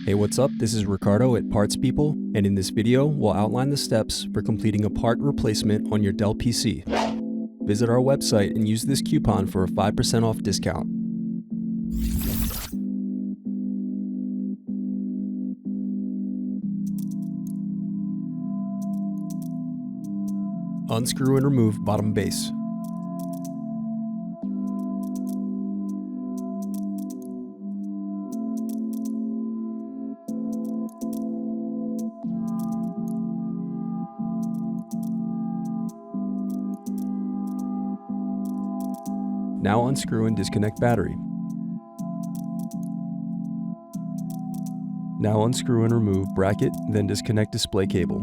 Hey, what's up? This is Ricardo at Parts People, and in this video, we'll outline the steps for completing a part replacement on your Dell PC. Visit our website and use this coupon for a 5% off discount. Unscrew and remove bottom base. Now unscrew and disconnect battery. Now unscrew and remove bracket, then disconnect display cable.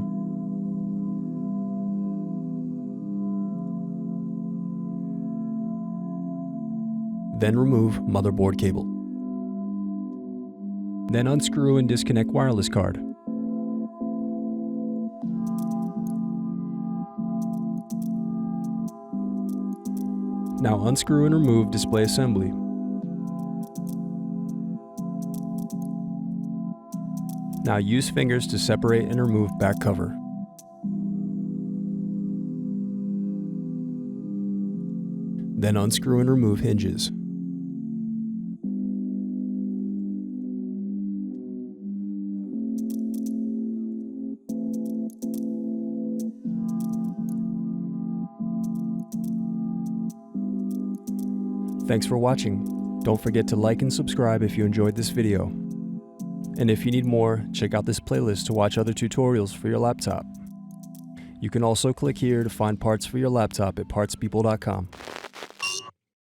Then remove motherboard cable. Then unscrew and disconnect wireless card. Now unscrew and remove display assembly. Now use fingers to separate and remove back cover. Then unscrew and remove hinges. Thanks for watching. Don't forget to like and subscribe if you enjoyed this video. And if you need more, check out this playlist to watch other tutorials for your laptop. You can also click here to find parts for your laptop at partspeople.com.